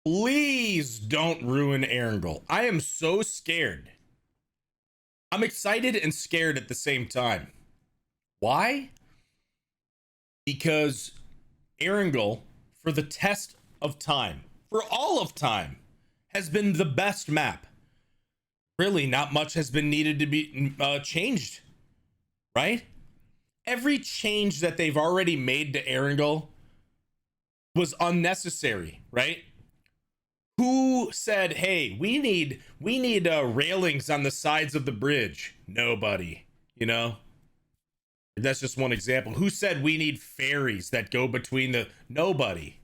Please don't ruin Erangel. I am so scared. I'm excited and scared at the same time. Why? Because Erangel, for the test of time, for all of time, has been the best map. Really, not much has been needed to be changed, right? Every change that they've already made to Erangel was unnecessary, right? Who said, hey, we need railings on the sides of the bridge? Nobody, you know? That's just one example. Who said we need ferries that go between the... Nobody.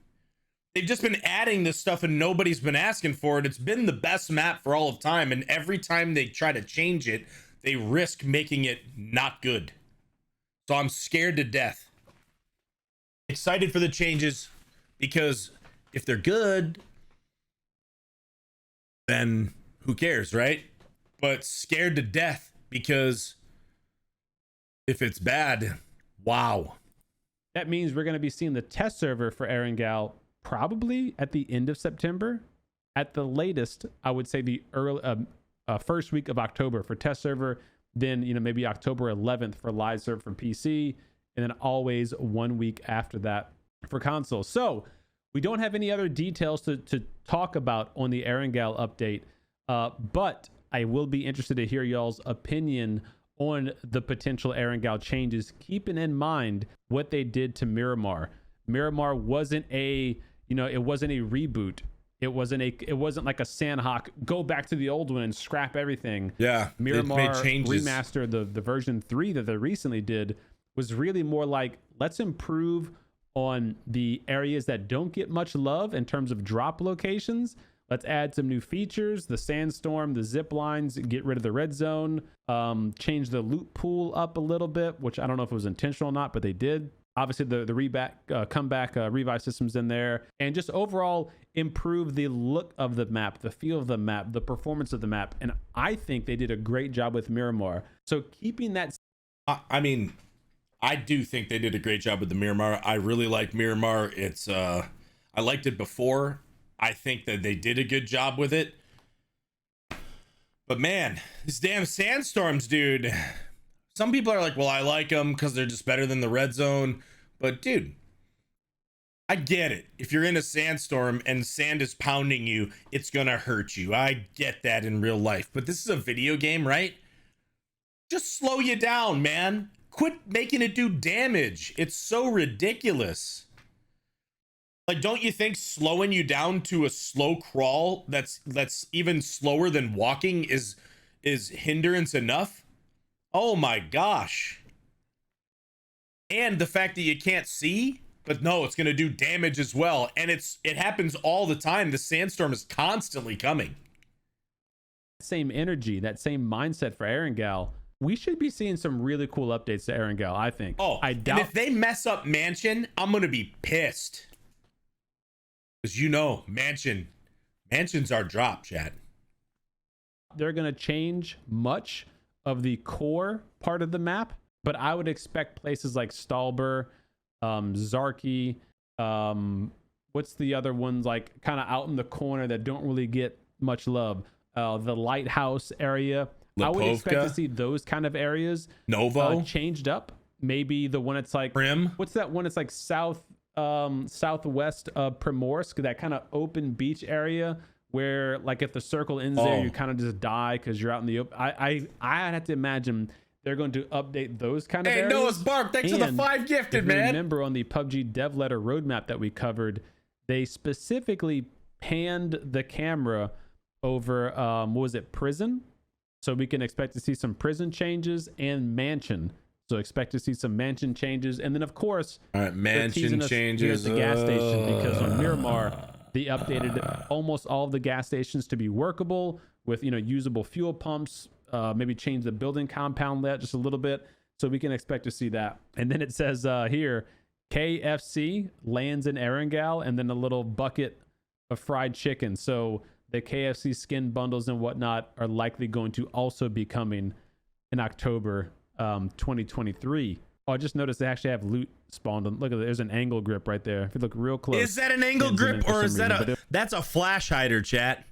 They've just been adding this stuff and nobody's been asking for it. It's been the best map for all of time, and every time they try to change it, they risk making it not good. So I'm scared to death. Excited for the changes, because if they're good, then who cares, right? But scared to death because if it's bad, wow. That means we're going to be seeing the test server for Erangel probably at the end of September. At the latest, I would say the early first week of October for test server. Then, you know, maybe October 11th for live serve for PC, and then always 1 week after that for console. So we don't have any other details to talk about on the Erangel update, but I will be interested to hear y'all's opinion on the potential Erangel changes, keeping in mind what they did to Miramar. Miramar wasn't a, you know, it wasn't a reboot. It wasn't like a Sandhawk, go back to the old one and scrap everything. Yeah, Miramar remaster, the version 3 that they recently did, was really more like, let's improve on the areas that don't get much love in terms of drop locations. Let's add some new features, the sandstorm, the zip lines, get rid of the red zone, change the loot pool up a little bit, which I don't know if it was intentional or not, but they did. Obviously, the comeback revive systems in there, and just overall improve the look of the map, the feel of the map, the performance of the map. And I think they did a great job with Miramar. So keeping that... I mean, I do think they did a great job with the Miramar. I really like Miramar. It's I liked it before. I think that they did a good job with it. But man, these damn sandstorms, dude. Some people are like, well, I like them because they're just better than the red zone. But dude, I get it. If you're in a sandstorm and sand is pounding you, it's gonna hurt you. I get that in real life. But this is a video game, right? Just slow you down, man. Quit making it do damage. It's so ridiculous. Like, don't you think slowing you down to a slow crawl that's even slower than walking is hindrance enough? Oh my gosh. And the fact that you can't see, but no, it's going to do damage as well. And it happens all the time. The sandstorm is constantly coming. Same energy, that same mindset for Erangel. We should be seeing some really cool updates to Erangel, I think. Oh, I doubt... and if they mess up Mansion, I'm going to be pissed. Because you know, Mansion's our drop, chat. They're going to change much of the core part of the map, but I would expect places like Stalber, Zarki, what's the other ones, like kind of out in the corner that don't really get much love, the lighthouse area. Lipovka. I would expect to see those kind of areas Novo changed up. Maybe the one it's like Prim. What's that one? It's like southwest of Primorsk, that kind of open beach area where, like, if the circle ends there, you kind of just die because you're out in the open. I have to imagine they're going to update those kind of areas. Hey, Noah's Bark, thanks for the 5 gifted, man. Remember on the PUBG dev letter roadmap that we covered, they specifically panned the camera over what was it, prison? So we can expect to see some prison changes and mansion. So expect to see some mansion changes, and then of course, all right, mansion changes at the gas station, because on Miramar they updated almost all of the gas stations to be workable with, you know, usable fuel pumps. Maybe change the building compound that just a little bit, so we can expect to see that. And then it says here, KFC lands in Erangel, and then a little bucket of fried chicken. So the KFC skin bundles and whatnot are likely going to also be coming in October 2023. Oh, I just noticed they actually have loot spawned on. Look at it, there's an angle grip right there. If you look real close. Is that an angle grip, or is that a... That's a flash hider, chat.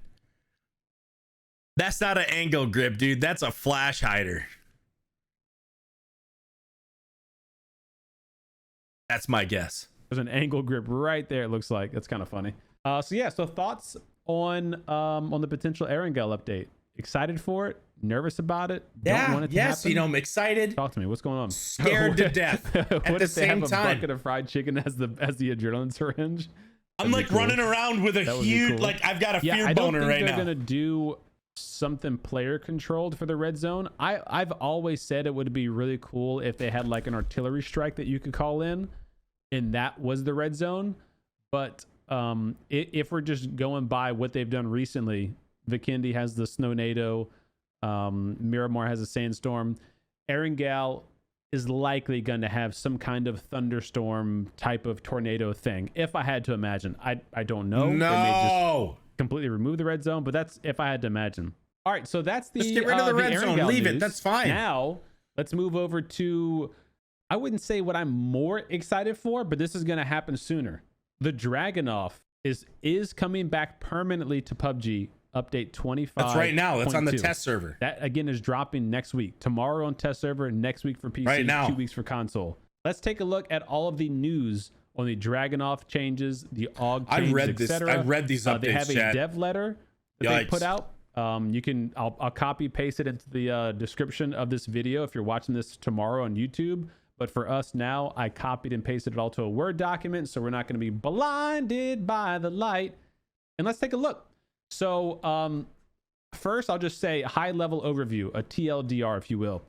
That's not an angle grip, dude. That's a flash hider. That's my guess. There's an angle grip right there. It looks like that's kind of funny. So thoughts on the potential Erangel update? Excited for it? Nervous about it? Don't want it to happen? You know, I'm excited. Talk to me. What's going on? Scared to death. At the same time, bucket of fried chicken as the adrenaline syringe. I'm like running around with a huge, like I've got a fear boner right now. They're gonna do something player controlled for the red zone. I've always said it would be really cool if they had like an artillery strike that you could call in, and that was the red zone. But if we're just going by what they've done recently, Vikendi has the Snownado, Miramar has a sandstorm. Erangel is likely going to have some kind of thunderstorm type of tornado thing. If I had to imagine, I don't know. No. They may just completely remove the red zone, but that's if I had to imagine. All right, so that's the just get rid of the red zone. Leave news. it. That's fine. Now let's move over to, I wouldn't say what I'm more excited for, but this is going to happen sooner. The DRAGUNOV is coming back permanently to PUBG. Update 25. That's right now. That's on the test server. That again is dropping next week. Tomorrow on test server, next week for PC, right now. 2 weeks for console. Let's take a look at all of the news on the DRAGUNOV changes, the AUG changes, etc. I read these updates. They have a dev letter that they put out. I'll copy paste it into the description of this video if you're watching this tomorrow on YouTube. But for us now, I copied and pasted it all to a Word document, so we're not going to be blinded by the light. And let's take a look. So first, I'll just say high-level overview, a TLDR, if you will.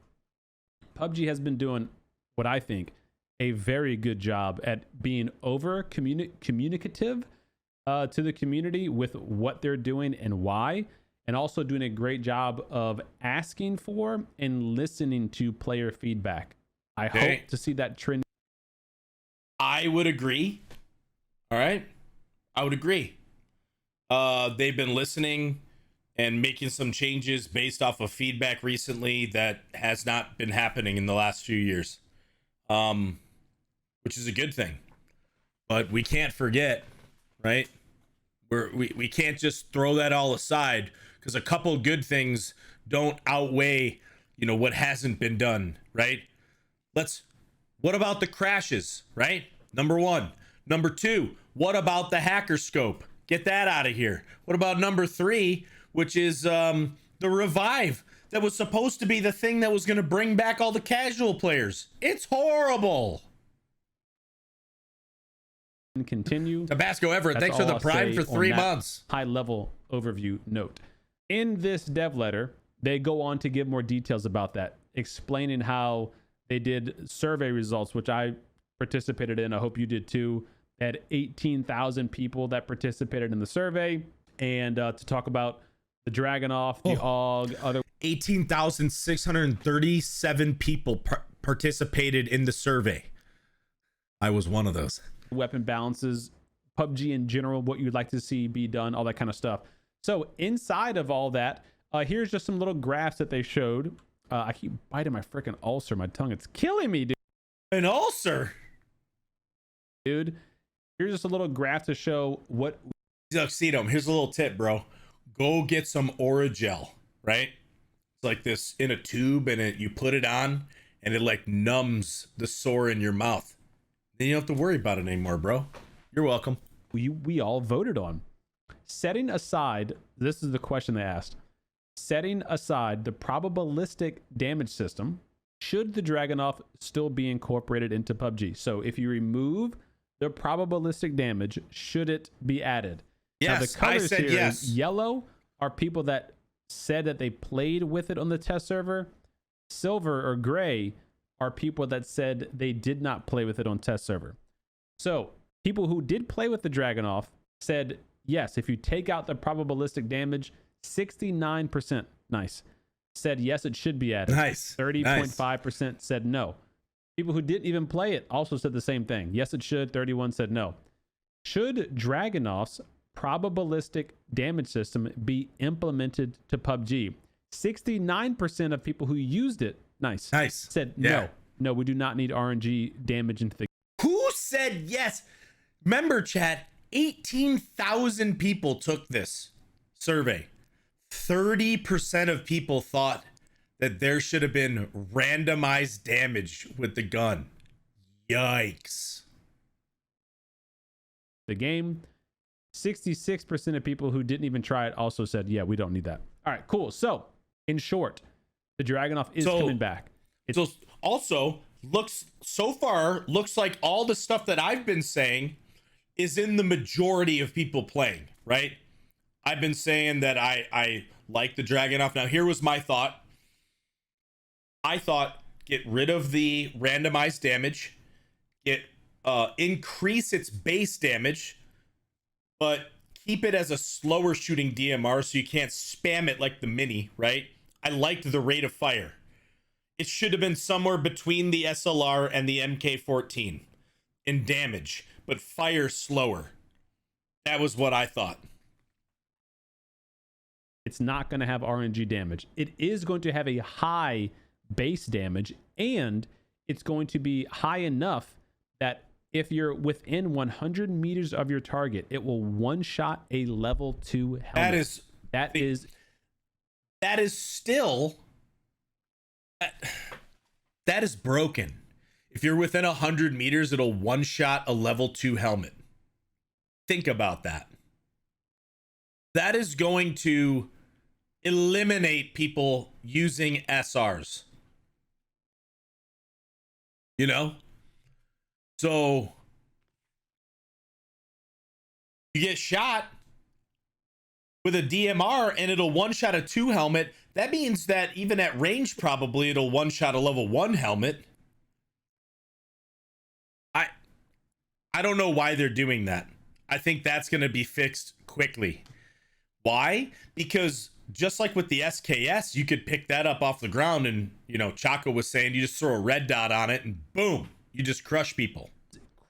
PUBG has been doing what I think a very good job at being communicative to the community with what they're doing and why, and also doing a great job of asking for and listening to player feedback. I hope to see that trend. I would agree. All right. I would agree. They've been listening and making some changes based off of feedback recently that has not been happening in the last few years, which is a good thing. But we can't forget, right? We can't just throw that all aside because a couple good things don't outweigh, what hasn't been done, right? What about the crashes, right? Number one. Number two, what about the hacker scope? Get that out of here. What about number three, which is the revive that was supposed to be the thing that was going to bring back all the casual players? It's horrible. Continue. Tabasco Everett, thanks for the prime for 3 months. High level overview note. In this dev letter, they go on to give more details about that, explaining how they did survey results, which I participated in. I hope you did too. They had 18,000 people that participated in the survey, and to talk about the DRAGUNOV, the AUG, other 18,637 people participated in the survey. I was one of those. Weapon balances, PUBG in general, what you'd like to see be done, all that kind of stuff. So inside of all that, here's just some little graphs that they showed. I keep biting my freaking ulcer, my tongue. It's killing me, dude. An ulcer? Dude, here's just a little graph to show what... Tuxedo, here's a little tip, bro. Go get some Oragel, right? It's like this in a tube, and you put it on, and it like numbs the sore in your mouth. Then you don't have to worry about it anymore, bro. You're welcome. We all voted on. Setting aside, this is the question they asked. Setting aside the probabilistic damage system, should the DRAGUNOV still be incorporated into PUBG? So if you remove the probabilistic damage, should it be added? Yes, now the colors I said here, yes. Yellow are people that said that they played with it on the test server. Silver or gray are people that said they did not play with it on test server. So people who did play with the DRAGUNOV said, yes, if you take out the probabilistic damage, 69% said yes, it should be added. 30.5% said no. People who didn't even play it also said the same thing. Yes, it should. 31 said no. Should DRAGUNOV's probabilistic damage system be implemented to PUBG? 69% of people who used it said no, we do not need RNG damage into the... Who said yes? Remember, chat, 18,000 people took this survey. 30% of people thought that there should have been randomized damage with the gun. Yikes. The game, 66% of people who didn't even try it also said, yeah, we don't need that. All right, cool. So, in short, the Dragunov is coming back. So also looks like all the stuff that I've been saying is in the majority of people playing, right? I've been saying that I like the Dragunov. Now, here was my thought. I thought get rid of the randomized damage, increase its base damage, but keep it as a slower shooting DMR so you can't spam it like the Mini, right? I liked the rate of fire. It should have been somewhere between the SLR and the MK14 in damage, but fire slower. That was what I thought. It's not going to have RNG damage. It is going to have a high base damage, and it's going to be high enough that if you're within 100 meters of your target, it will one-shot a level 2 helmet. That is still... That is broken. If you're within 100 meters, it'll one-shot a level 2 helmet. Think about that. That is going to eliminate people using SRs. You know? So you get shot with a DMR and it'll one-shot a 2 helmet. That means that even at range, probably it'll one-shot a level 1 helmet. I don't know why they're doing that. I think that's going to be fixed quickly. Why? Because just like with the SKS, you could pick that up off the ground and, you know, Chaco was saying you just throw a red dot on it and boom, you just crush people.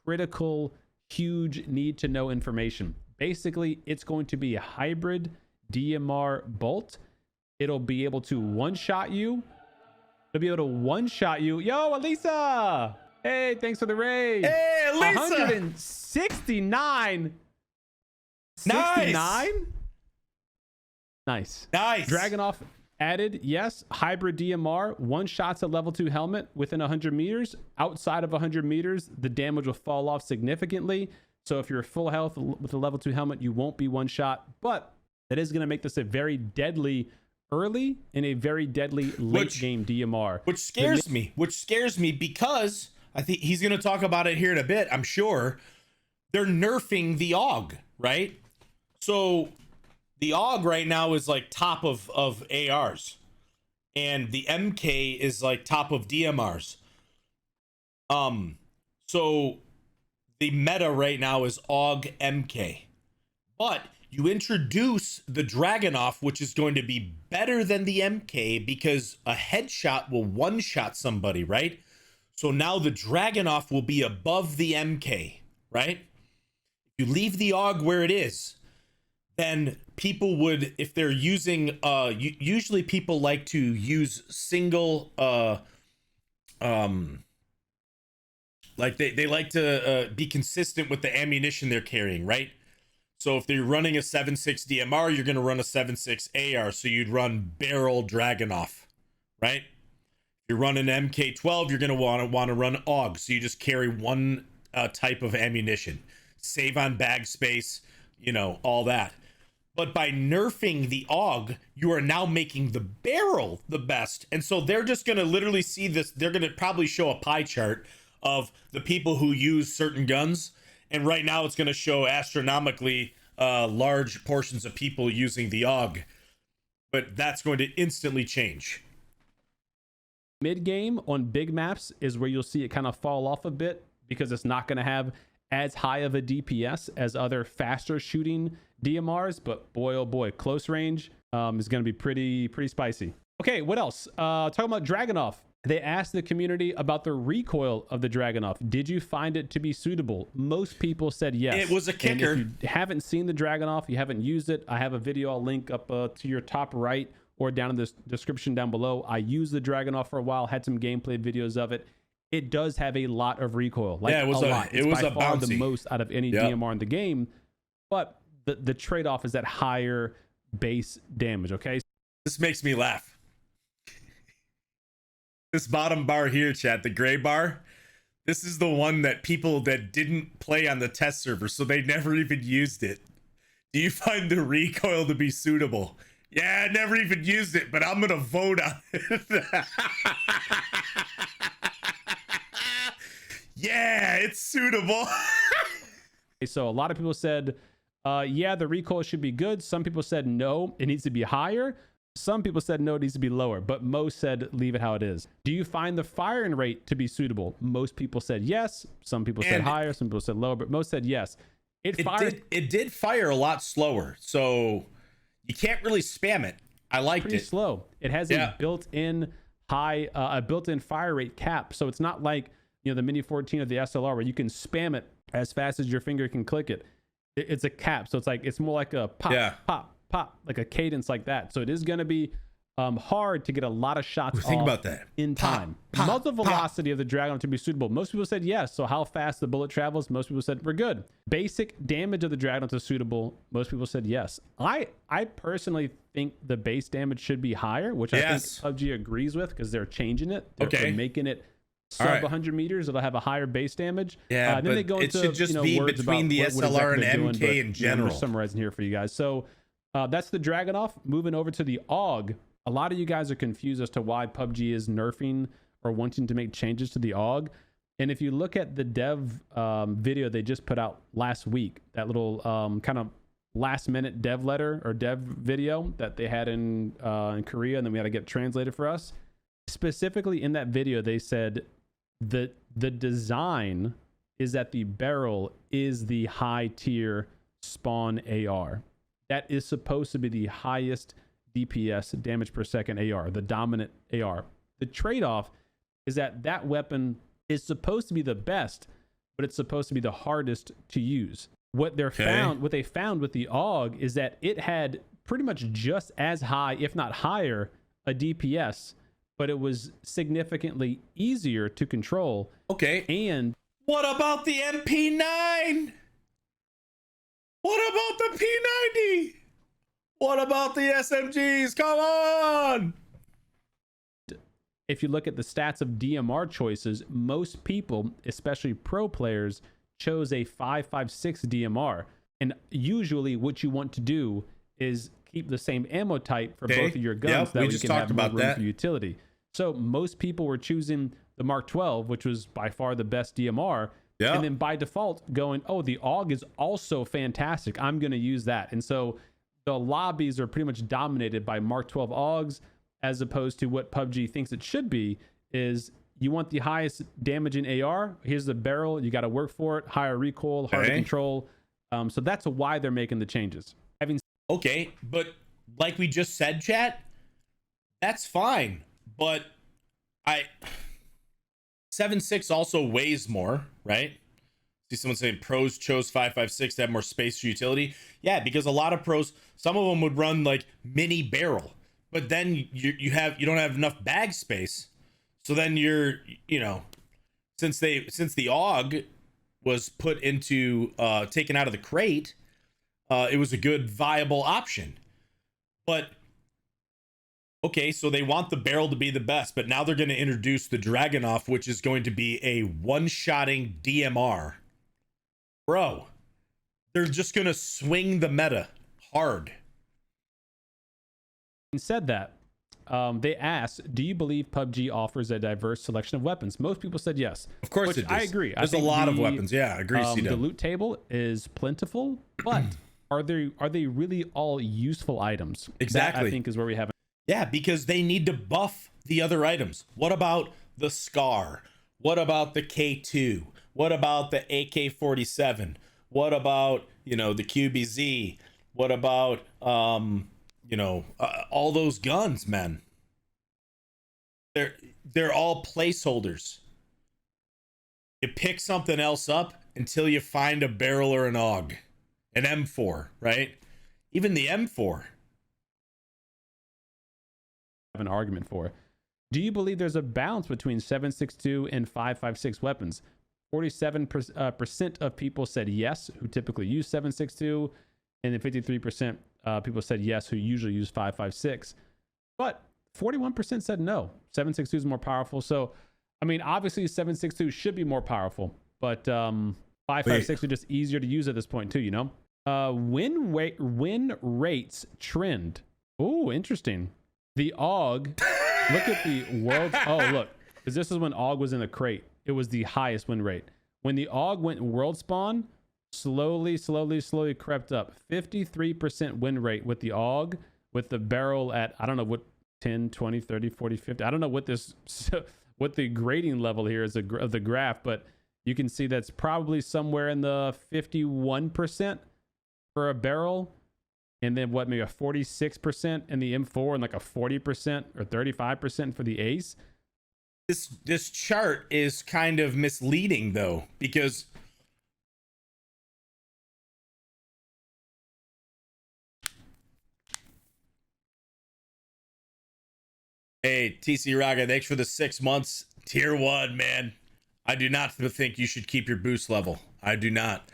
Critical, huge need to know information. Basically, it's going to be a hybrid DMR bolt. It'll be able to one-shot you. It'll be able to one-shot you. Yo, Elisa! Hey, thanks for the raid. Hey, Elisa! 169. Nice. 69? Nice. Dragunov added, yes, hybrid DMR, one shots at level 2 helmet within 100 meters. Outside of 100 meters, the damage will fall off significantly. So if you're full health with a level 2 helmet, you won't be one shot. But that is going to make this a very deadly early and a very deadly late game DMR. Which scares me because I think he's going to talk about it here in a bit, I'm sure. They're nerfing the AUG, right? So the AUG right now is like top of ARs. And the MK is like top of DMRs. So the meta right now is AUG MK. But you introduce the Dragunov, which is going to be better than the MK because a headshot will one-shot somebody, right? So now the Dragunov will be above the MK, right? If you leave the AUG where it is, then people would, if they're using, usually people like to use single, like they like to be consistent with the ammunition they're carrying, right? So if they're running a 7.6 DMR, you're going to run a 7.6 AR. So you'd run barrel Dragunov, right? If you're running MK12, you're going to want to run AUG. So you just carry one type of ammunition. Save on bag space, you know, all that. But by nerfing the AUG, you are now making the barrel the best. And so they're just going to literally see this. They're going to probably show a pie chart of the people who use certain guns. And right now it's going to show astronomically large portions of people using the AUG. But that's going to instantly change. Mid game on big maps is where you'll see it kind of fall off a bit because it's not going to have as high of a DPS as other faster shooting DMRs. But boy, oh boy, close range is going to be pretty spicy. Okay, what else? Talking about Dragunov. They asked the community about the recoil of the Dragunov. Did you find it to be suitable? Most people said yes. It was a kicker. And if you haven't seen the Dragunov, you haven't used it, I have a video I'll link up to your top right or down in the description down below. I used the Dragunov for a while, had some gameplay videos of it. It does have a lot of recoil. Like, yeah, it was a lot. It's by far the most out of any DMR in the game. but the trade-off is that higher base damage. Okay, This makes me laugh. This bottom bar here, chat, the gray bar, this is the one that people that didn't play on the test server, so they never even used it. Do you find the recoil to be suitable? Yeah, I never even used it, but I'm gonna vote on it. Yeah, it's suitable. so a lot of people said, yeah, the recoil should be good. Some people said no, it needs to be higher. Some people said no, it needs to be lower, but most said leave it how it is. Do you find the firing rate to be suitable? Most people said yes. Some people said higher. Some people said lower, but most said yes. It did fire a lot slower, so you can't really spam it. I liked pretty it. Slow. It has a built-in a built-in fire rate cap, so it's not like the Mini 14 or the SLR where you can spam it as fast as your finger can click it. It's a cap, so it's more like a pop, pop, pop, like a cadence like that. So it is going to be hard to get a lot of shots Think about that in time. Muzzle velocity of the Dragunov to be suitable. Most people said yes. So how fast the bullet travels, most people said we're good. Basic damage of the Dragunov is suitable. Most people said yes. I personally think the base damage should be higher, which I think PUBG agrees with because they're changing it. They're making it sub 100 meters. It'll have a higher base damage. Yeah, then they go it into, should just be between the SLR and MK in general. I'm just summarizing here for you guys. So that's the Dragunov. Moving over to the AUG. A lot of you guys are confused as to why PUBG is nerfing or wanting to make changes to the AUG. And if you look at the dev video they just put out last week, that little kind of last minute dev letter or dev video that they had in Korea, and then we had to get translated for us. Specifically in that video, they said that the design is that the barrel is the high tier spawn AR. That is supposed to be the highest DPS, damage per second AR, the dominant AR. The trade-off is that weapon is supposed to be the best, but it's supposed to be the hardest to use. What they found with the AUG is that it had pretty much just as high, if not higher, a DPS, but it was significantly easier to control. And what about the MP9? What about the P90? What about the SMGs? Come on! If you look at the stats of DMR choices, most people, especially pro players, chose a 5.56 DMR. And usually what you want to do is keep the same ammo type for both of your guns. That way you can have more room for utility. So most people were choosing the Mark 12, which was by far the best DMR. And then by default going, oh, the AUG is also fantastic. I'm going to use that. And so the lobbies are pretty much dominated by Mark 12 AUGs, as opposed to what PUBG thinks it should be, is you want the highest damage in AR. Here's the barrel. You got to work for it. Higher recoil, harder control. So that's why they're making the changes. But like we just said, chat, that's fine. But 7.6 also weighs more, right? See someone saying pros chose 5.56 to have more space for utility. Yeah, because a lot of pros, some of them would run like mini barrel, but then you don't have enough bag space. So then since the AUG was put into taken out of the crate, it was a good viable option. But so they want the barrel to be the best, but now they're going to introduce the Dragunov, which is going to be a one-shotting DMR. Bro, they're just going to swing the meta hard. Said that, they asked, do you believe PUBG offers a diverse selection of weapons? Most people said yes. Of course it does. I agree. There's a lot of weapons. Yeah, I agree. The loot table is plentiful, but are they really all useful items? Exactly. That, I think, is where we have. Yeah, because they need to buff the other items. What about the Scar? What about the K2? What about the AK-47? What about, the QBZ? What about, all those guns, man? They're all placeholders. You pick something else up until you find a barrel or an AUG. An M4, right? Even the M4. An argument for. Do you believe there's a balance between 7.62 and 5.56 weapons? 47% of people said yes, who typically use 7.62, and then 53% people said yes, who usually use 5.56. But 41% said no. 7.62 is more powerful. So, I mean, obviously 7.62 should be more powerful, but 5.56 is just easier to use at this point too, you know? Win rates trend. Oh, interesting. The AUG, look at the world. Oh, look, because this is when AUG was in the crate. It was the highest win rate. When the AUG went world spawn, slowly crept up. 53% win rate with the AUG, with the barrel at, I don't know what, 10, 20, 30, 40, 50. I don't know what this, what the grading level here is of the graph, but you can see that's probably somewhere in the 51% for a barrel. And then what, maybe a 46% in the M4 and like a 40% or 35% for the Ace. This chart is kind of misleading though, because hey, TC Raga, thanks for the 6 months. Tier 1, man. I do not think you should keep your boost level. I do not.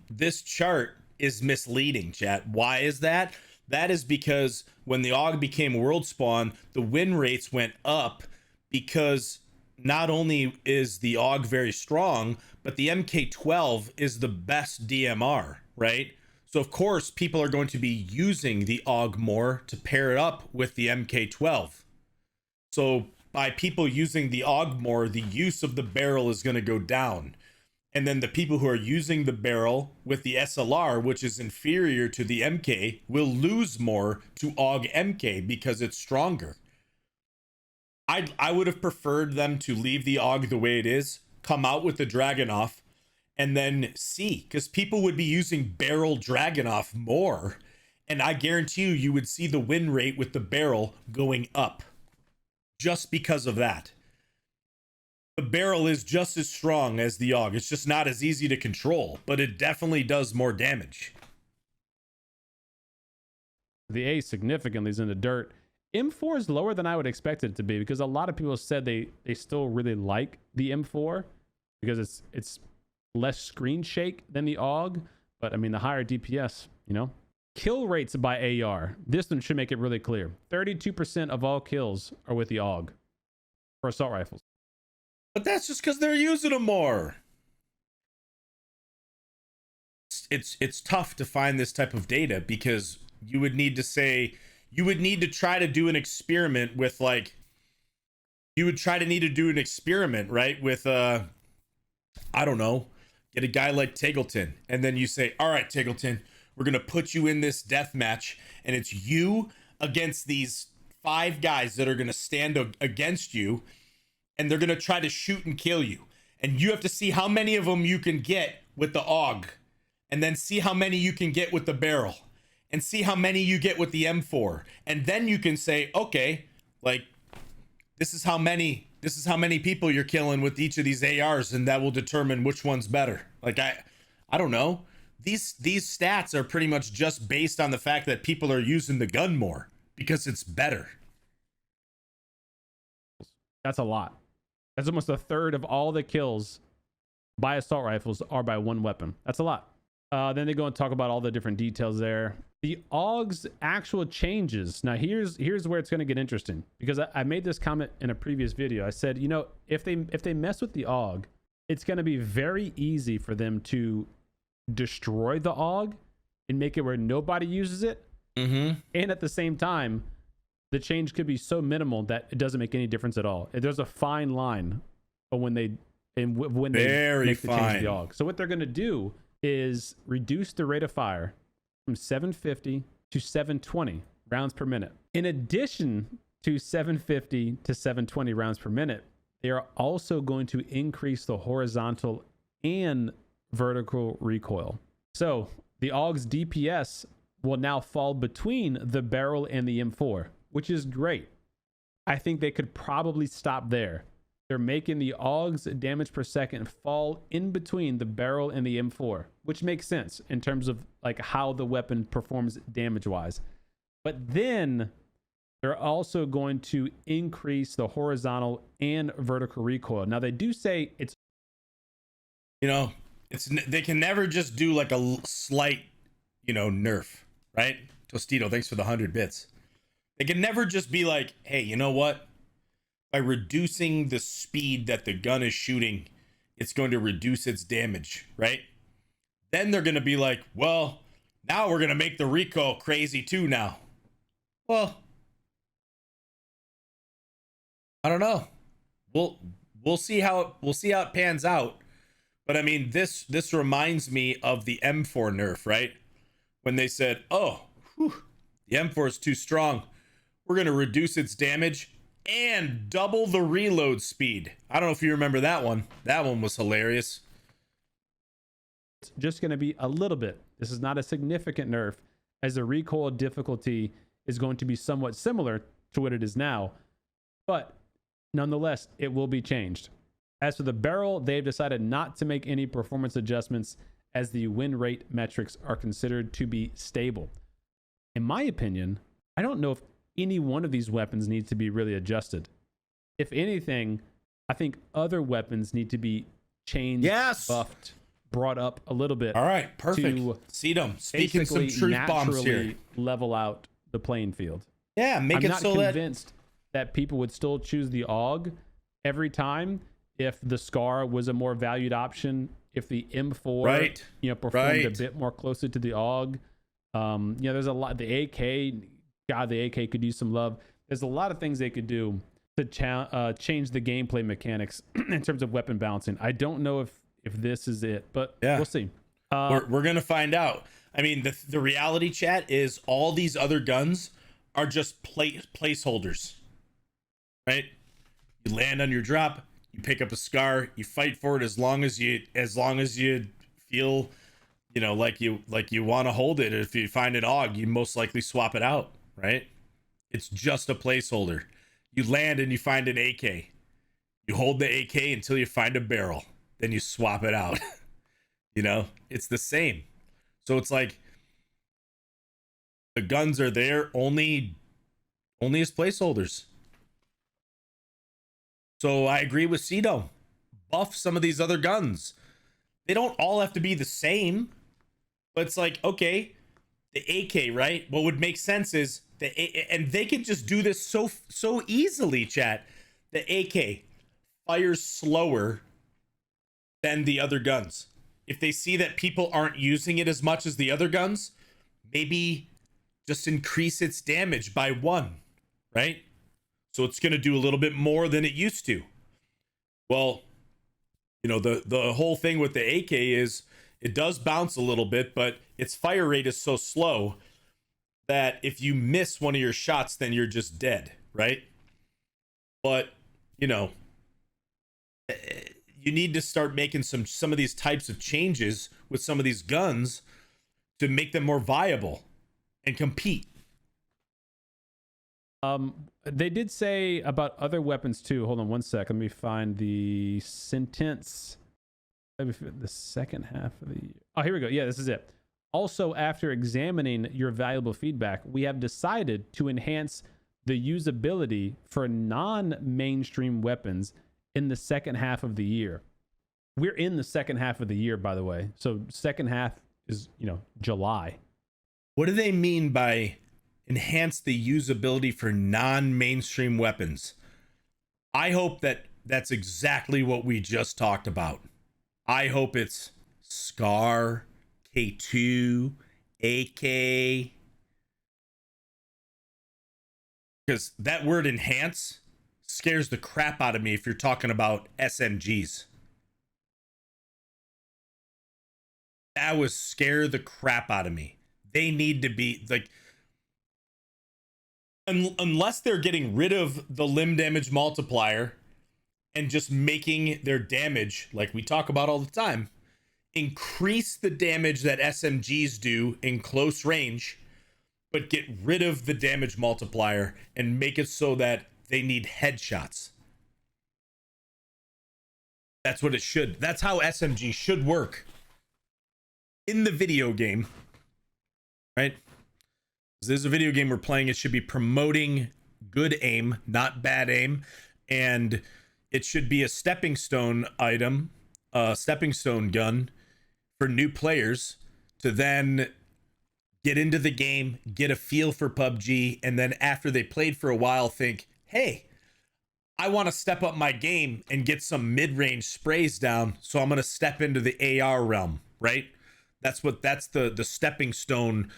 This chart is misleading, chat. Why is that? That is because when the AUG became world spawn, the win rates went up because not only is the AUG very strong, but the MK12 is the best DMR, right? So of course, people are going to be using the AUG more to pair it up with the MK12. So by people using the AUG more, the use of the barrel is going to go down. And then the people who are using the barrel with the SLR, which is inferior to the MK, will lose more to AUG MK because it's stronger. I would have preferred them to leave the AUG the way it is, come out with the DRAGUNOV, and then see, because people would be using barrel DRAGUNOV more, and I guarantee you would see the win rate with the barrel going up just because of that. The barrel is just as strong as the AUG. It's just not as easy to control, but it definitely does more damage. The Ace significantly is in the dirt. M4 is lower than I would expect it to be, because a lot of people said they still really like the M4 because it's less screen shake than the AUG, but I mean the higher DPS, you know. Kill rates by AR. This one should make it really clear. 32% of all kills are with the AUG for assault rifles. But that's just because they're using them more. It's tough to find this type of data because you would need to try to do an experiment with, like, right, with I don't know, get a guy like Taggleton, and then you say, all right, Taggleton, we're gonna put you in this death match, and it's you against these 5 guys that are gonna stand against you, and they're gonna try to shoot and kill you, and you have to see how many of them you can get with the AUG, and then see how many you can get with the barrel, and see how many you get with the M4, and then you can say, okay, like, this is how many people you're killing with each of these ARs, and that will determine which one's better. Like, I don't know. These stats are pretty much just based on the fact that people are using the gun more because it's better. That's a lot. That's almost a third of all the kills by assault rifles are by one weapon. That's a lot. Then they go and talk about all the different details there. The AUG's actual changes. Now here's where it's going to get interesting, because I made this comment in a previous video. I said, you know, if they mess with the AUG, it's going to be very easy for them to destroy the AUG and make it where nobody uses it. And at the same time, the change could be so minimal that it doesn't make any difference at all. There's a fine line when they make the change to the AUG. So what they're going to do is reduce the rate of fire from 750 to 720 rounds per minute. In addition to 750 to 720 rounds per minute, they are also going to increase the horizontal and vertical recoil. So the AUG's DPS will now fall between the barrel and the M4, which is great. I think they could probably stop there. They're making the AUG's damage per second fall in between the barrel and the M4, which makes sense in terms of like how the weapon performs damage wise. But then they're also going to increase the horizontal and vertical recoil. Now they do say it's You know, they can never just do like a slight, nerf, right? Tostito, thanks for the 100 bits. They can never just be like, hey, you know what? By reducing the speed that the gun is shooting, it's going to reduce its damage, right? Then they're going to be like, well, now we're going to make the recoil crazy too now. Well, I don't know. We'll see how it pans out. But I mean, this reminds me of the M4 nerf, right? When they said, oh, the M4 is too strong. We're going to reduce its damage and double the reload speed. I don't know if you remember that one. That one was hilarious. It's just going to be a little bit. This is not a significant nerf, as the recoil difficulty is going to be somewhat similar to what it is now. But nonetheless, it will be changed. As for the barrel, they've decided not to make any performance adjustments, as the win rate metrics are considered to be stable. In my opinion, I don't know if any one of these weapons needs to be really adjusted. If anything, I think other weapons need to be changed, buffed, brought up a little bit. All right, perfect. Sedum, speaking some truth bombs here. Level out the playing field. Yeah, make it so that... I'm not convinced that people would still choose the AUG every time if the SCAR was a more valued option, if the M4 performed a bit more closely to the AUG. There's a lot. The AK, God, the AK could use some love. There's a lot of things they could do to change the gameplay mechanics in terms of weapon balancing. I don't know if this is it, but we'll see. We're gonna find out. I mean, the reality, chat, is all these other guns are just placeholders, right? You land on your drop, you pick up a SCAR, you fight for it as long as you feel, like you want to hold it. If you find an AUG, you most likely swap it out, right? It's just a placeholder. You land and you find an AK. You hold the AK until you find a barrel, then you swap it out. It's the same. So it's like the guns are there only as placeholders. So I agree with Cedo. Buff some of these other guns. They don't all have to be the same. But it's like, okay, the AK, right? What would make sense is and they can just do this so easily, chat. The AK fires slower than the other guns. If they see that people aren't using it as much as the other guns, maybe just increase its damage by 1, right? So it's going to do a little bit more than it used to. Well, the whole thing with the AK is it does bounce a little bit, but its fire rate is so slow that if you miss one of your shots, then you're just dead, right? But, you need to start making some of these types of changes with some of these guns to make them more viable and compete. They did say about other weapons too. Hold on one sec. Let me find the sentence. The second half of the... Oh, here we go. Yeah, this is it. Also, after examining your valuable feedback, we have decided to enhance the usability for non-mainstream weapons in the second half of the year. We're in the second half of the year, by the way. So second half is, July. What do they mean by enhance the usability for non-mainstream weapons? I hope that's exactly what we just talked about. I hope it's SCAR, K2, AK. Because that word enhance scares the crap out of me if you're talking about SMGs. That would scare the crap out of me. They need to be like... Unless they're getting rid of the limb damage multiplier and just making their damage, like we talk about all the time, increase the damage that SMGs do in close range, but get rid of the damage multiplier and make it so that they need headshots. That's what it should. That's how SMG should work in the video game, right? There's a video game we're playing. It should be promoting good aim, not bad aim. And it should be a stepping stone item stepping stone gun for new players to then get into the game, get a feel for PUBG, and then after they played for a while think, hey, I want to step up my game and get some mid-range sprays down, so I'm going to step into the AR realm, right? That's the stepping stone,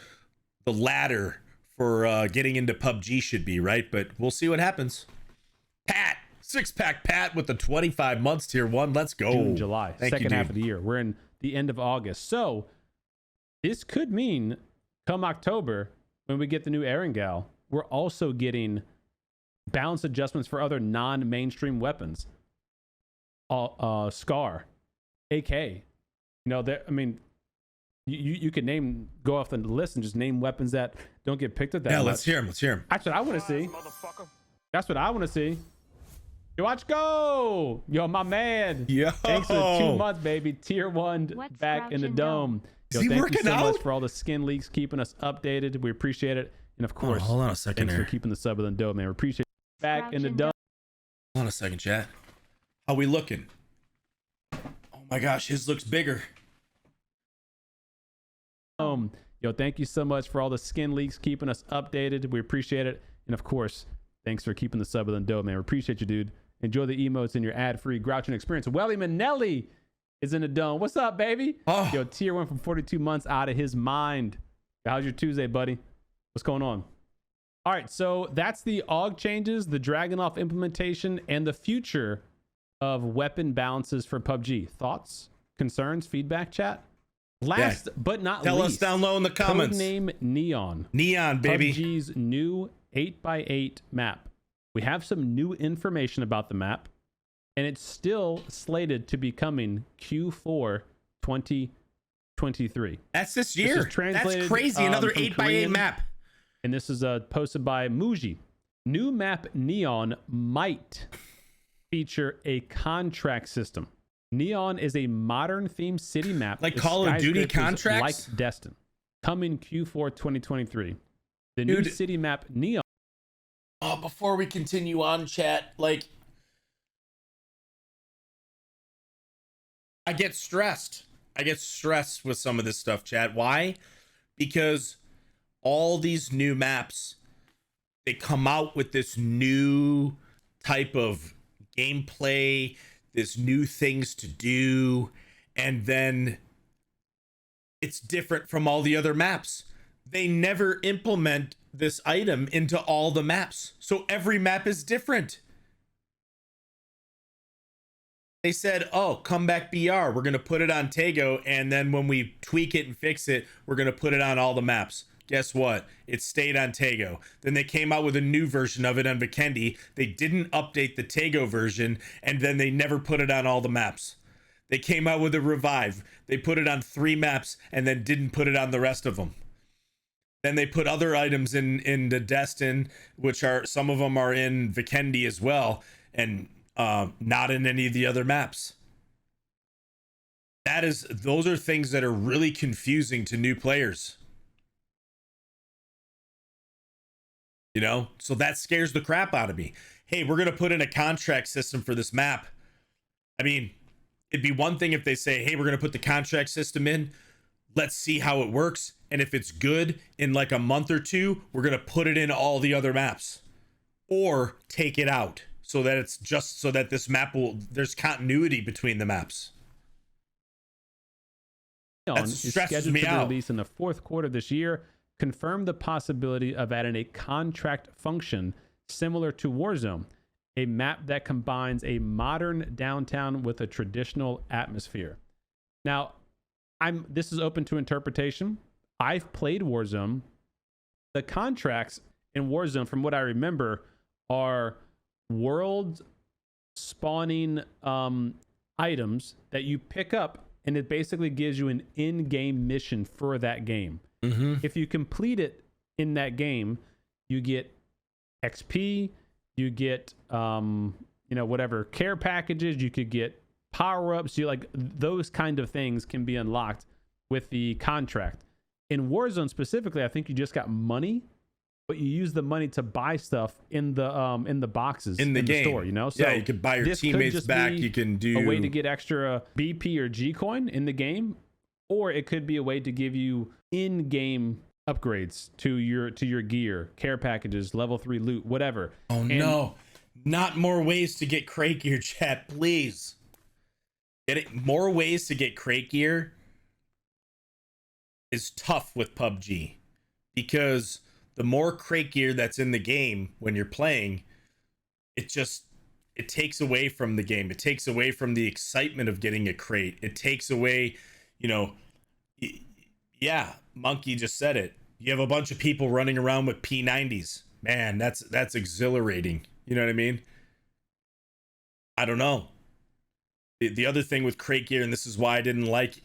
the ladder for getting into PUBG should be, right? But we'll see what happens. Pat, six-pack Pat with the 25 months tier 1. Let's go. June, July, Thank second you, half of the year. We're in the end of August. So this could mean come October, when we get the new Erangel, we're also getting balance adjustments for other non-mainstream weapons. Scar, AK. You know, I mean, you could go off the list and just name weapons that don't get picked at that much. Let's hear him. That's what I want to see. That's what I want to see. Yo, watch go. Yo, my man. Yo. Thanks for the 2 months, baby. Tier 1 back in the dome. Yo, thank you so much for all the skin leaks, keeping us updated. We appreciate it. And of course, hold on a second thanks for keeping the sub in the dome, man. We appreciate it. Back in the dome. Hold on a second, chat. How we looking? Oh my gosh, his looks bigger. Yo, thank you so much for all the skin leaks, keeping us updated. We appreciate it. And of course, thanks for keeping the sub in the dome, man. We appreciate you, dude. Enjoy the emotes in your ad-free Grouching experience. Welly Manelli is in the dome. What's up, baby? Oh. Yo, tier 1 from 42 months, out of his mind. How's your Tuesday, buddy? What's going on? All right, so that's the AUG changes, the DRAGUNOV implementation, and the future of weapon balances for PUBG. Thoughts, concerns, feedback, chat? Last but not least, tell us down low in the comments. Codename Neon. Neon, baby. PUBG's new 8x8 map. We have some new information about the map, and it's still slated to be coming Q4 2023. That's this year. This is translated, that's crazy. Another from 8x8 Korean, map. And this is posted by Muji. New map Neon might feature a contract system. Neon is a modern themed city map, like Call of Duty contracts, like Destin. Coming Q4 2023. The new city map Neon. Oh, before we continue on, chat, like, I get stressed. I get stressed with some of this stuff, chat. Why? Because all these new maps, they come out with this new type of gameplay, this new things to do, and then it's different from all the other maps. They never implement this item into all the maps, so every map is different. They said, oh, Comeback BR, we're going to put it on Tego, and then when we tweak it and fix it, we're going to put it on all the maps. Guess what? It stayed on Tego. Then they came out with a new version of it on Vikendi. They didn't update the Tego version, and then they never put it on all the maps. They came out with a revive. They put it on 3 maps, and then didn't put it on the rest of them. Then they put other items in the Destin, which are, some of them are in Vikendi as well, and not in any of the other maps. Those are things that are really confusing to new players. You know, so that scares the crap out of me. Hey, we're going to put in a contract system for this map. I mean, it'd be one thing if they say, hey, we're going to put the contract system in. Let's see how it works. And if it's good in like a month or 2, we're going to put it in all the other maps or take it out so that it's just so that this map there's continuity between the maps. That stresses me out. Release in the 4th quarter this year. Confirmed the possibility of adding a contract function similar to Warzone, a map that combines a modern downtown with a traditional atmosphere. Now, this is open to interpretation. I've played Warzone. The contracts in Warzone, from what I remember, are world spawning items that you pick up, and it basically gives you an in-game mission for that game. Mm-hmm. If you complete it in that game, you get XP, you get whatever care packages, you could get power-ups, those kind of things can be unlocked with the contract. In Warzone specifically, I think you just got money, but you use the money to buy stuff in the boxes in the game store, you know. So yeah, you could buy your teammates back. You can do a way to get extra BP or G coin in the game, or it could be a way to give you in-game upgrades to your gear, care packages, level 3 loot, whatever. Oh, no, not more ways to get crate gear, chat, please. Get it. More ways to get crate gear is tough with PUBG, because the more crate gear that's in the game when you're playing, it takes away from the game. It takes away from the excitement of getting a crate. It takes away, you know, yeah, Monkey just said it. You have a bunch of people running around with P90s. Man, that's exhilarating. You know what I mean? I don't know. The other thing with crate gear, and this is why I didn't like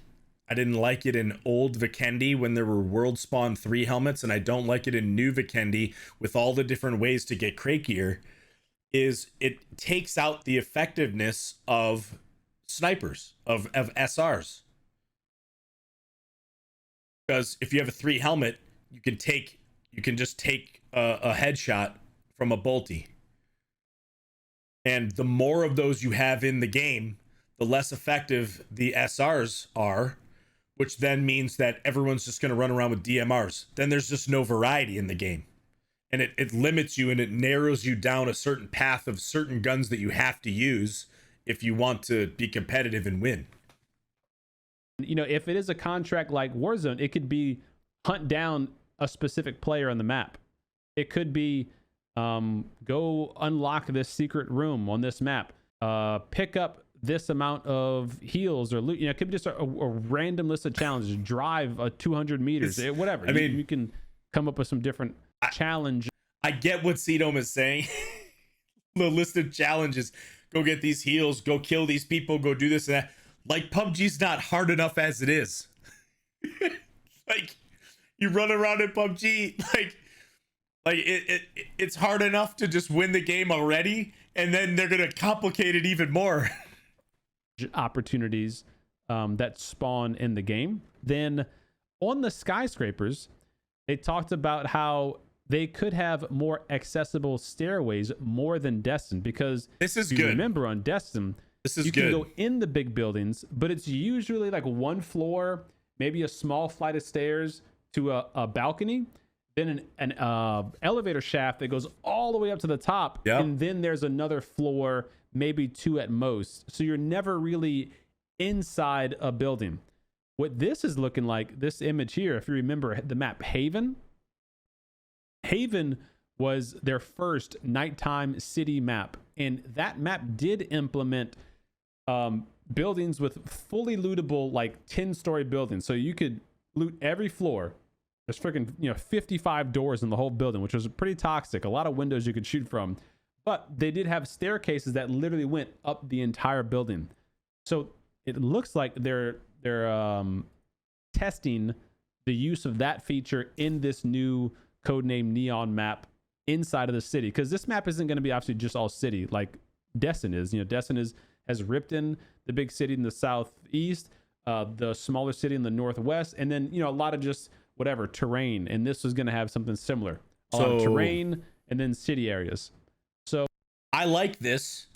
it in old Vikendi when there were World Spawn 3 helmets, and I don't like it in new Vikendi with all the different ways to get crate gear, is it takes out the effectiveness of snipers, of SRs. Because if you have a 3 helmet, you can just take a headshot from a bolty. And the more of those you have in the game, the less effective the SRs are, which then means that everyone's just going to run around with DMRs. Then there's just no variety in the game. And it limits you, and it narrows you down a certain path of certain guns that you have to use if you want to be competitive and win. You know, if it is a contract like Warzone, it could be hunt down a specific player on the map. It could be go unlock this secret room on this map, pick up this amount of heals or loot. You know, it could be just a random list of challenges. Drive 200 meters, whatever. I mean, you can come up with some different challenge. I get what Cedom is saying. The list of challenges: go get these heals, go kill these people, go do this and that. Like, PUBG's not hard enough as it is. Like, you run around in PUBG, like it's hard enough to just win the game already, and then they're gonna complicate it even more. Opportunities that spawn in the game. Then on the skyscrapers, they talked about how they could have more accessible stairways more than Destin, because this is if good. You remember on Destin, you can go in the big buildings, but it's usually like one floor, maybe a small flight of stairs to a balcony, then an elevator shaft that goes all the way up to the top, and then there's another floor, maybe 2 at most. So you're never really inside a building. What this is looking like, this image here, if you remember the map Haven was their first nighttime city map, and that map did implement buildings with fully lootable, like 10-story buildings, so you could loot every floor. There's freaking 55 doors in the whole building, which was pretty toxic. A lot of windows you could shoot from, but they did have staircases that literally went up the entire building. So it looks like they're testing the use of that feature in this new codename Neon map inside of the city, because this map isn't going to be obviously just all city like Destin is. Destin has ripped in the big city in the southeast, the smaller city in the northwest, and then a lot of just whatever terrain. And this was going to have something similar. So terrain and then city areas. So I like this,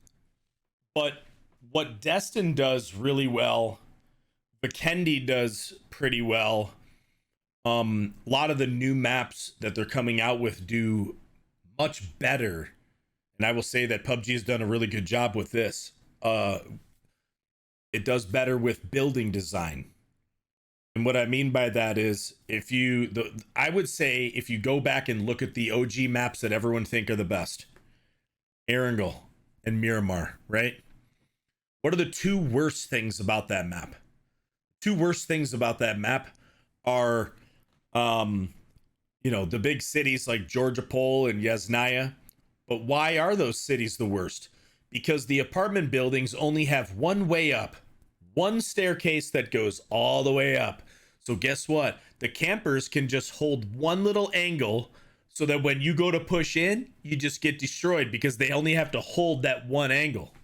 but what Destin does really well, Vikendi does pretty well. A lot of the new maps that they're coming out with do much better, and I will say that PUBG has done a really good job with this. It does better with building design, and what I mean by that is, I would say if you go back and look at the OG maps that everyone think are the best, Erangel and Miramar, right? What are the 2 worst things about that map? 2 worst things about that map are the big cities like Georgia Pole and Yasnaya. But why are those cities the worst? Because the apartment buildings only have one way up, one staircase that goes all the way up. So guess what? The campers can just hold one little angle, so that when you go to push in, you just get destroyed because they only have to hold that one angle.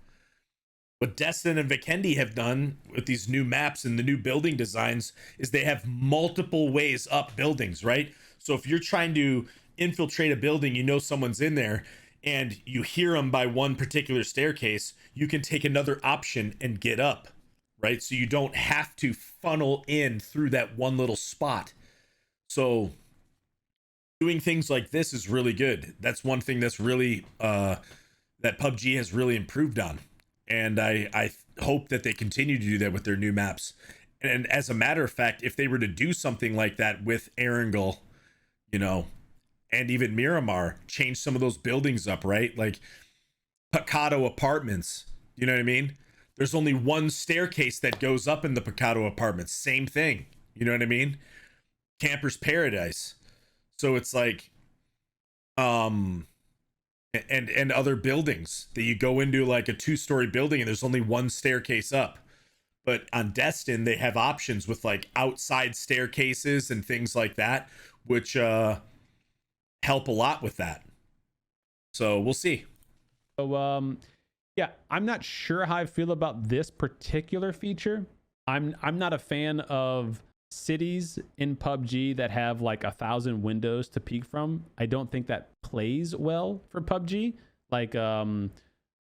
What Destin and Vikendi have done with these new maps and the new building designs is they have multiple ways up buildings, right? So if you're trying to infiltrate a building, you know someone's in there, and you hear them by one particular staircase, you can take another option and get up, right? So you don't have to funnel in through that one little spot. So doing things like this is really good. That's one thing that's really that PUBG has really improved on, and I hope that they continue to do that with their new maps. And as a matter of fact, if they were to do something like that with Erangel, you know, and even Miramar, change some of those buildings up, right? Like Picado Apartments, you know what I mean? There's only one staircase that goes up in the Picado Apartments. Same thing, you know what I mean? Camper's Paradise. So it's like, and other buildings that you go into, like a 2-story building, and there's only one staircase up. But on Destin, they have options with like outside staircases and things like that, which help a lot with that. So we'll see. So yeah, I'm not sure how I feel about this particular feature. I'm not a fan of cities in PUBG that have like 1,000 windows to peek from. I don't think that plays well for PUBG. Like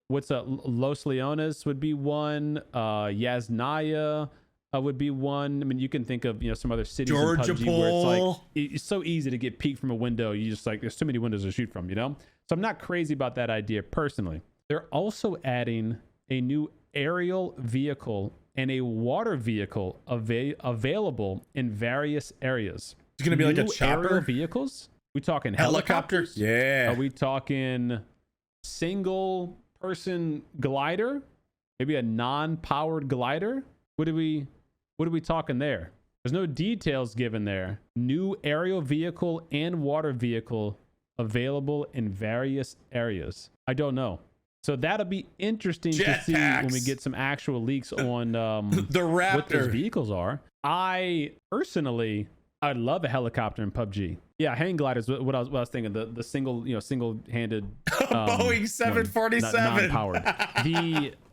what's Los Leones would be one, Yasnaya would be one. I mean, you can think of, you know, some other cities Georgia in PUBG where it's like it's so easy to get peeked from a window. You just like, there's too many windows to shoot from, you know? So I'm not crazy about that idea personally. They're also adding a new aerial vehicle and a water vehicle available in various areas. It's gonna be like a chopper? Aerial vehicles? We talking helicopters? Yeah. Are we talking single person glider? Maybe a non-powered glider? What are we talking there? There's no details given there. New aerial vehicle and water vehicle available in various areas. I don't know. So that'll be interesting to see when we get some actual leaks on the Raptor, what those vehicles are. I'd love a helicopter in PUBG. Yeah, hang gliders. What I was thinking. The single-handed Boeing 747 non-powered.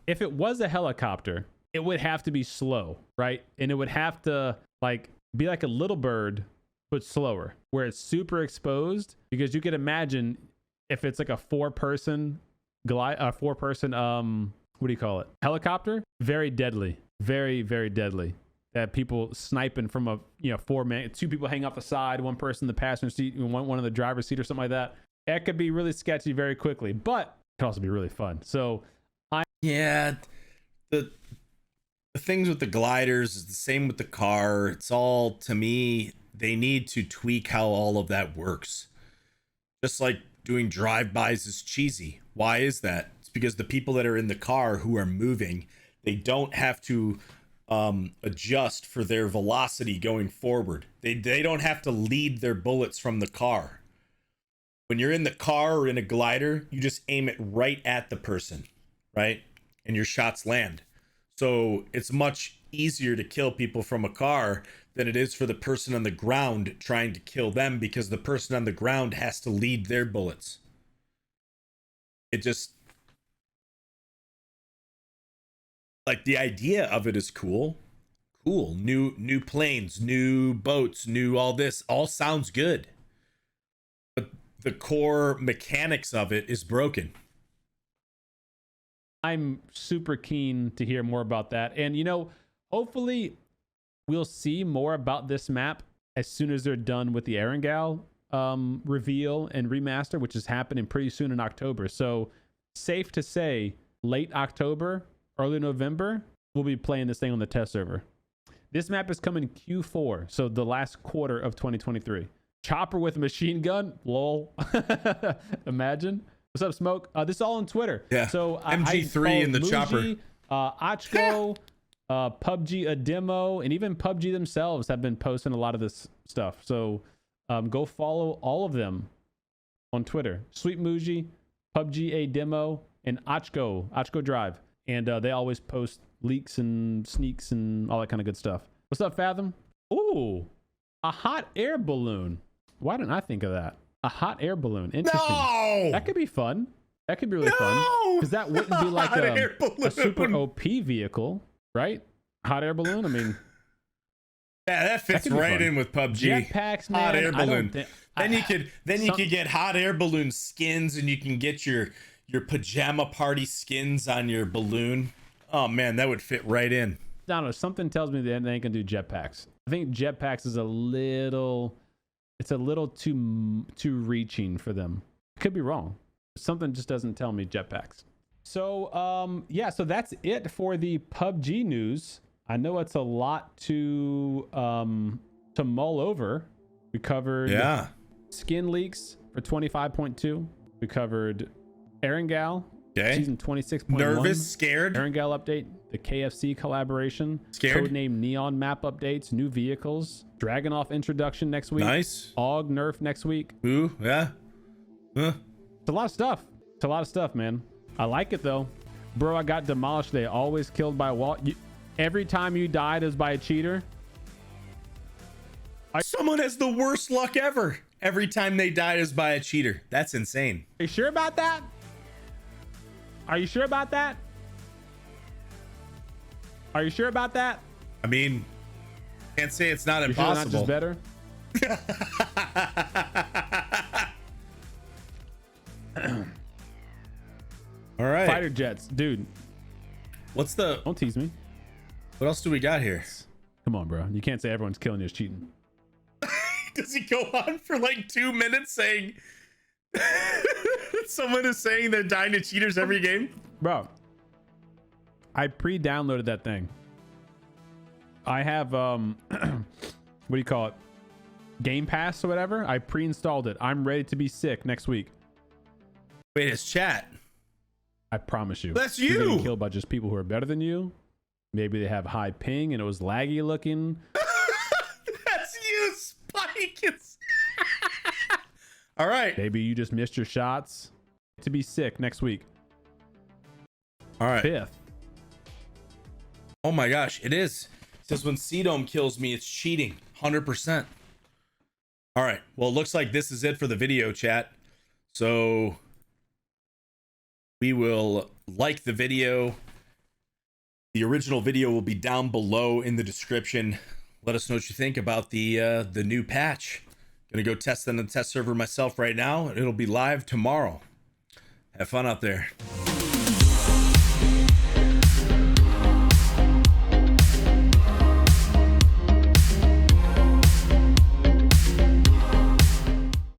If it was a helicopter, it would have to be slow, right? And it would have to like be like a little bird, but slower, where it's super exposed. Because you could imagine if it's like a four-person helicopter, very deadly, very, very deadly. That people sniping from a 4-man, 2 people hang off the side, 1 person in the passenger seat, and one in the driver's seat or something like that. That could be really sketchy very quickly, but it could also be really fun. So the things with the gliders is the same with the car. It's all, to me, they need to tweak how all of that works. Just like doing drive-bys is cheesy. Why is that? It's because the people that are in the car who are moving, they don't have to adjust for their velocity going forward. They don't have to lead their bullets from the car. When you're in the car or in a glider, you just aim it right at the person, right? And your shots land. So it's much easier to kill people from a car than it is for the person on the ground trying to kill them, because the person on the ground has to lead their bullets. It just, like, the idea of it is cool. New planes, new boats, new all this, all sounds good. But the core mechanics of it is broken. I'm super keen to hear more about that. And, hopefully we'll see more about this map as soon as they're done with the Erangel reveal and remaster, which is happening pretty soon in October. So safe to say late October, early November, we'll be playing this thing on the test server. This map is coming Q4, so the last quarter of 2023. Chopper with a machine gun, lol. Imagine. What's up, Smoke? This is all on Twitter. Yeah. So MG3 in the Muji, chopper. Ochko, PUBG a demo, and even PUBG themselves have been posting a lot of this stuff. So go follow all of them on Twitter. Sweet Muji, PUBG a demo, and Ochko Drive. And they always post leaks and sneaks and all that kind of good stuff. What's up, Fathom? Ooh, a hot air balloon. Why didn't I think of that? A hot air balloon. Interesting. No! That could be fun. That could be really fun. Because that wouldn't be like a super OP vehicle, right? Hot air balloon. I mean, Yeah, that fits could be right fun. in with PUBG. Jetpacks, man. Hot air I don't balloon. think- Then you could get hot air balloon skins, and you can get your pajama party skins on your balloon. Oh man, that would fit right in. I don't know. Something tells me that they ain't gonna do jetpacks. I think jetpacks is a little too reaching for them. Could be wrong. Something just doesn't tell me jetpacks. So yeah, so that's it for the PUBG news. I know it's a lot to mull over. We covered skin leaks for 25.2. We covered Erangel season 26.1. Nervous, scared. Erangel update, the KFC collaboration, Scared. codename Neon map updates, new vehicles, DRAGUNOV introduction next week. Nice. AUG nerf next week. Ooh, yeah. Huh. It's a lot of stuff. It's a lot of stuff, man. I like it though. Bro, I got demolished today. Always killed by a wall. Every time you died is by a cheater. Someone has the worst luck ever. Every time they die is by a cheater. That's insane. Are you sure about that? Are you sure about that? Are you sure about that? I mean, can't say it's not You sure they're not impossible. just better? All right. Fighter jets, dude. What's the? Don't tease me. What else do we got here? Come on, bro. You can't say everyone's killing you is cheating. Does he go on for like 2 minutes saying someone is saying they're dying to cheaters every game? Bro, I pre-downloaded that thing. I have what do you call it? Game Pass or whatever. I pre-installed it. I'm ready to be sick next week. Wait, it's chat. I promise you. That's You're you. getting killed by just people who are better than you. Maybe they have high ping and it was laggy looking. That's you, Spike. It's all right. Maybe you just missed your shots. To be sick next week. All right. 5th. Oh my gosh, it is. It says when CDOM kills me, it's cheating. 100%. All right. Well, it looks like this is it for the video, chat. So we will like the video. The original video will be down below in the description. Let us know what you think about the new patch. Gonna go test it on the test server myself right now. It'll be live tomorrow. Have fun out there.